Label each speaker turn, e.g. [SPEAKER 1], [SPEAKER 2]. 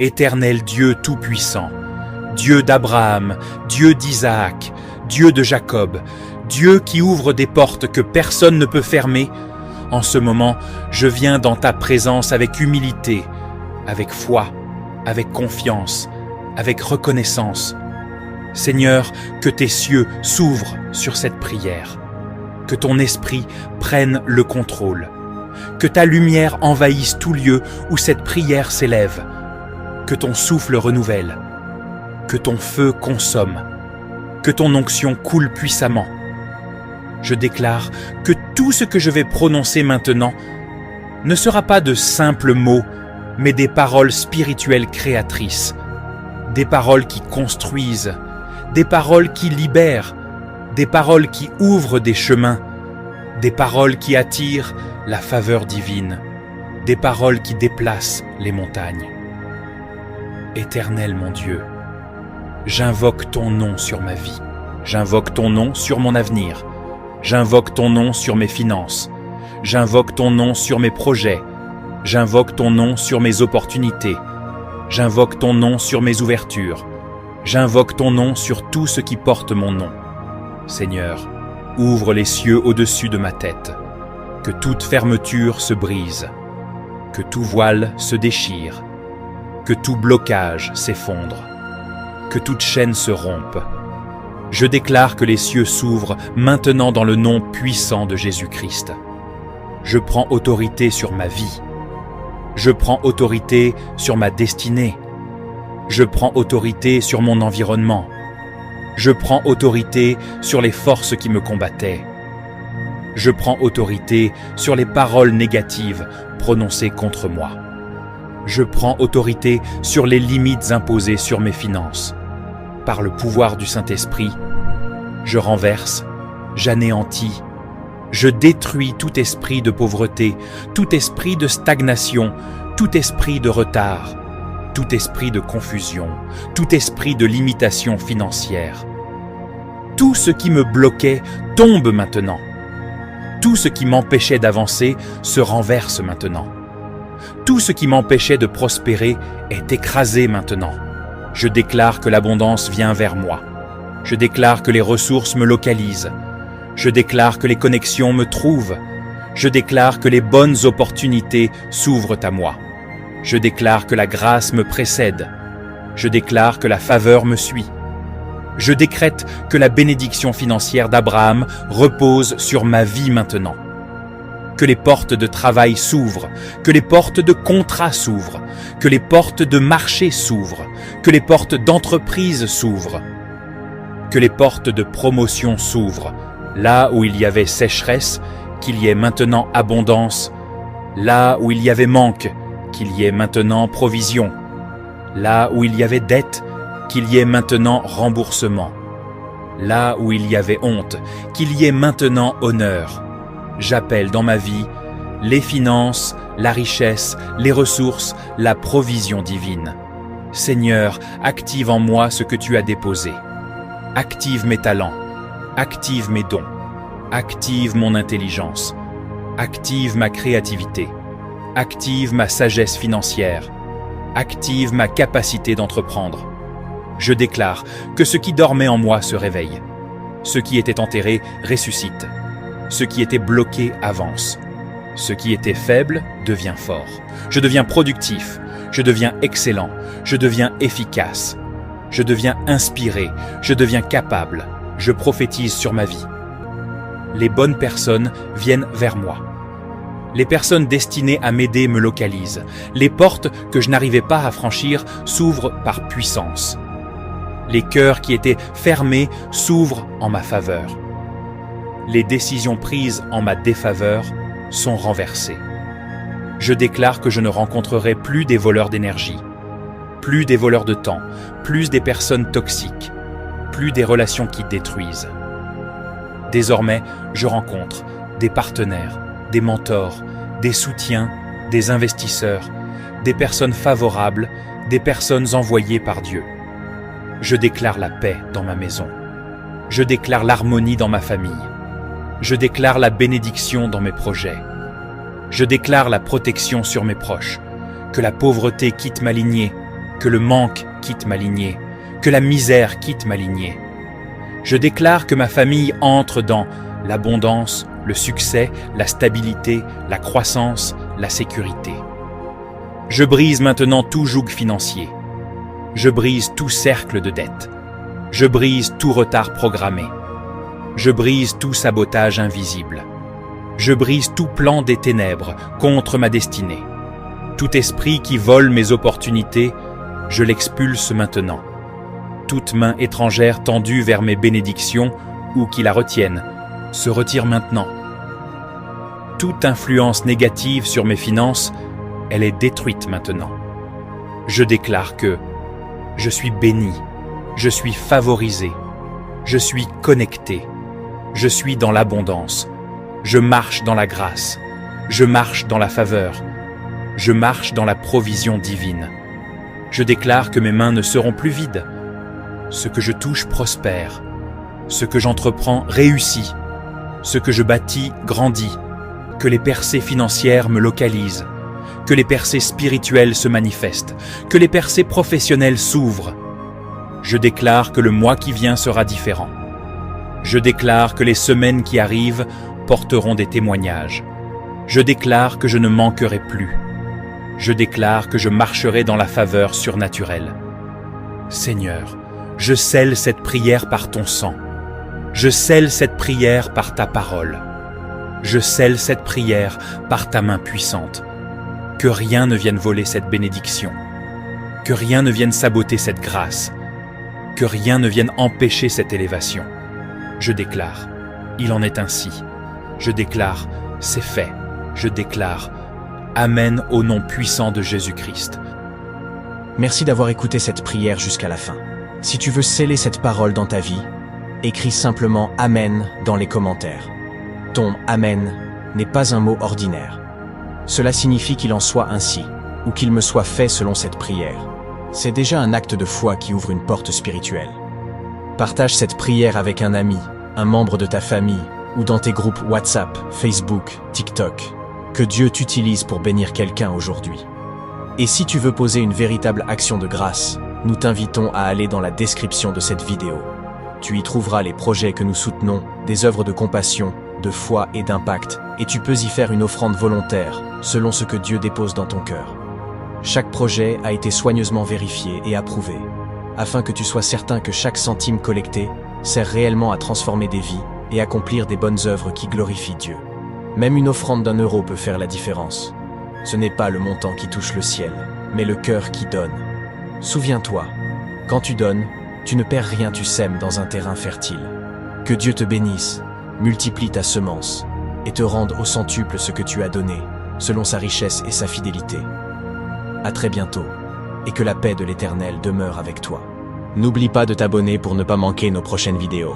[SPEAKER 1] Éternel Dieu Tout-Puissant, Dieu d'Abraham, Dieu d'Isaac, Dieu de Jacob, Dieu qui ouvre des portes que personne ne peut fermer, en ce moment, je viens dans ta présence avec humilité, avec foi, avec confiance, avec reconnaissance. Seigneur, que tes cieux s'ouvrent sur cette prière, que ton esprit prenne le contrôle, que ta lumière envahisse tout lieu où cette prière s'élève, que ton souffle renouvelle, que ton feu consomme, que ton onction coule puissamment. Je déclare que tout ce que je vais prononcer maintenant ne sera pas de simples mots, mais des paroles spirituelles créatrices, des paroles qui construisent, des paroles qui libèrent, des paroles qui ouvrent des chemins, des paroles qui attirent la faveur divine, des paroles qui déplacent les montagnes. Éternel mon Dieu, j'invoque ton nom sur ma vie, j'invoque ton nom sur mon avenir, j'invoque ton nom sur mes finances, j'invoque ton nom sur mes projets, j'invoque ton nom sur mes opportunités, j'invoque ton nom sur mes ouvertures, j'invoque ton nom sur tout ce qui porte mon nom. Seigneur, ouvre les cieux au-dessus de ma tête, que toute fermeture se brise, que tout voile se déchire, que tout blocage s'effondre, que toute chaîne se rompe. Je déclare que les cieux s'ouvrent maintenant dans le nom puissant de Jésus-Christ. Je prends autorité sur ma vie. Je prends autorité sur ma destinée. Je prends autorité sur mon environnement. Je prends autorité sur les forces qui me combattaient. Je prends autorité sur les paroles négatives prononcées contre moi. Je prends autorité sur les limites imposées sur mes finances. Par le pouvoir du Saint-Esprit, je renverse, j'anéantis, je détruis tout esprit de pauvreté, tout esprit de stagnation, tout esprit de retard, tout esprit de confusion, tout esprit de limitation financière. Tout ce qui me bloquait tombe maintenant. Tout ce qui m'empêchait d'avancer se renverse maintenant. Tout ce qui m'empêchait de prospérer est écrasé maintenant. Je déclare que l'abondance vient vers moi. Je déclare que les ressources me localisent. Je déclare que les connexions me trouvent. Je déclare que les bonnes opportunités s'ouvrent à moi. Je déclare que la grâce me précède. Je déclare que la faveur me suit. Je décrète que la bénédiction financière d'Abraham repose sur ma vie maintenant. Que les portes de travail s'ouvrent, que les portes de contrat s'ouvrent, que les portes de marché s'ouvrent, que les portes d'entreprise s'ouvrent, que les portes de promotion s'ouvrent. Là où il y avait sécheresse, qu'il y ait maintenant abondance. Là où il y avait manque, qu'il y ait maintenant provision. Là où il y avait dette, qu'il y ait maintenant remboursement. Là où il y avait honte, qu'il y ait maintenant honneur. J'appelle dans ma vie les finances, la richesse, les ressources, la provision divine. Seigneur, active en moi ce que tu as déposé. Active mes talents, active mes dons, active mon intelligence, active ma créativité, active ma sagesse financière, active ma capacité d'entreprendre. Je déclare que ce qui dormait en moi se réveille. Ce qui était enterré ressuscite. Ce qui était bloqué avance. Ce qui était faible devient fort. Je deviens productif. Je deviens excellent. Je deviens efficace. Je deviens inspiré. Je deviens capable. Je prophétise sur ma vie. Les bonnes personnes viennent vers moi. Les personnes destinées à m'aider me localisent. Les portes que je n'arrivais pas à franchir s'ouvrent par puissance. Les cœurs qui étaient fermés s'ouvrent en ma faveur. Les décisions prises en ma défaveur sont renversées. Je déclare que je ne rencontrerai plus des voleurs d'énergie, plus des voleurs de temps, plus des personnes toxiques, plus des relations qui détruisent. Désormais, je rencontre des partenaires, des mentors, des soutiens, des investisseurs, des personnes favorables, des personnes envoyées par Dieu. Je déclare la paix dans ma maison. Je déclare l'harmonie dans ma famille. Je déclare la bénédiction dans mes projets. Je déclare la protection sur mes proches, que la pauvreté quitte ma lignée, que le manque quitte ma lignée, que la misère quitte ma lignée. Je déclare que ma famille entre dans l'abondance, le succès, la stabilité, la croissance, la sécurité. Je brise maintenant tout joug financier. Je brise tout cercle de dette. Je brise tout retard programmé. Je brise tout sabotage invisible. Je brise tout plan des ténèbres contre ma destinée. Tout esprit qui vole mes opportunités, je l'expulse maintenant. Toute main étrangère tendue vers mes bénédictions ou qui la retienne, se retire maintenant. Toute influence négative sur mes finances, elle est détruite maintenant. Je déclare que je suis béni, je suis favorisé, je suis connecté, je suis dans l'abondance, je marche dans la grâce, je marche dans la faveur, je marche dans la provision divine. Je déclare que mes mains ne seront plus vides. Ce que je touche prospère, ce que j'entreprends réussit, ce que je bâtis grandit, que les percées financières me localisent, que les percées spirituelles se manifestent, que les percées professionnelles s'ouvrent. Je déclare que le mois qui vient sera différent. Je déclare que les semaines qui arrivent porteront des témoignages. Je déclare que je ne manquerai plus. Je déclare que je marcherai dans la faveur surnaturelle. Seigneur, je scelle cette prière par ton sang. Je scelle cette prière par ta parole. Je scelle cette prière par ta main puissante. Que rien ne vienne voler cette bénédiction. Que rien ne vienne saboter cette grâce. Que rien ne vienne empêcher cette élévation. Je déclare, il en est ainsi. Je déclare, c'est fait. Je déclare, Amen au nom puissant de Jésus-Christ.
[SPEAKER 2] Merci d'avoir écouté cette prière jusqu'à la fin. Si tu veux sceller cette parole dans ta vie, écris simplement Amen dans les commentaires. Ton Amen n'est pas un mot ordinaire. Cela signifie qu'il en soit ainsi, ou qu'il me soit fait selon cette prière. C'est déjà un acte de foi qui ouvre une porte spirituelle. Partage cette prière avec un ami, un membre de ta famille, ou dans tes groupes WhatsApp, Facebook, TikTok. Que Dieu t'utilise pour bénir quelqu'un aujourd'hui. Et si tu veux poser une véritable action de grâce, nous t'invitons à aller dans la description de cette vidéo. Tu y trouveras les projets que nous soutenons, des œuvres de compassion, de foi et d'impact, et tu peux y faire une offrande volontaire, selon ce que Dieu dépose dans ton cœur. Chaque projet a été soigneusement vérifié et approuvé, afin que tu sois certain que chaque centime collecté sert réellement à transformer des vies et accomplir des bonnes œuvres qui glorifient Dieu. Même une offrande d'1 € peut faire la différence. Ce n'est pas le montant qui touche le ciel, mais le cœur qui donne. Souviens-toi, quand tu donnes, tu ne perds rien, tu sèmes dans un terrain fertile. Que Dieu te bénisse, multiplie ta semence, et te rende au centuple ce que tu as donné, selon sa richesse et sa fidélité. À très bientôt, et que la paix de l'Éternel demeure avec toi. N'oublie pas de t'abonner pour ne pas manquer nos prochaines vidéos.